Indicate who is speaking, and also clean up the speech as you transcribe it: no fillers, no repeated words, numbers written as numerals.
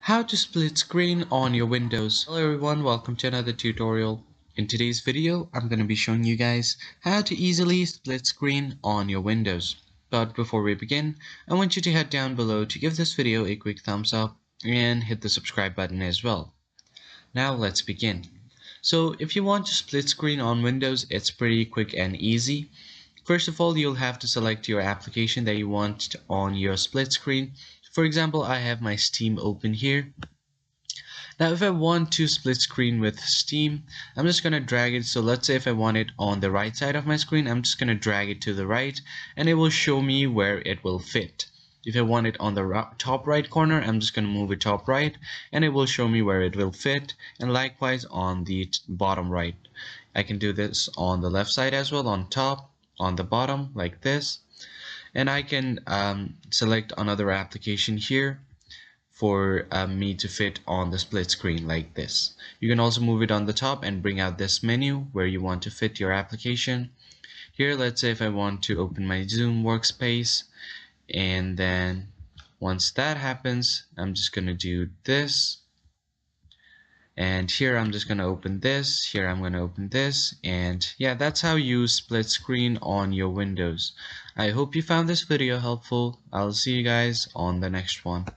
Speaker 1: How to split screen on your Windows. Hello everyone, welcome to another tutorial. In today's video, I'm going to be showing you guys how to easily split screen on your Windows. But before we begin, I want you to head down below to give this video a quick thumbs up and hit the subscribe button as well. Now let's begin. So if you want to split screen on Windows, it's pretty quick and easy. First of all, you'll have to select your application that you want on your split screen. For example, I have my Steam open here. Now if I want to split screen with Steam, I'm just going to drag it. So let's say if I want it on the right side of my screen, I'm just going to drag it to the right and it will show me where it will fit. If I want it on the top right corner, I'm just going to move it top right and it will show me where it will fit, and likewise on the bottom right. I can do this on the left side as well, on top, on the bottom, like this. And I can select another application here for me to fit on the split screen like this. You can also move it on the top and bring out this menu where you want to fit your application. Here, let's say if I want to open my Zoom workspace, and then once that happens, I'm just going to do this. And here I'm just going to open this, here I'm going to open this, and yeah, that's how you split screen on your Windows. I hope you found this video helpful. I'll see you guys on the next one.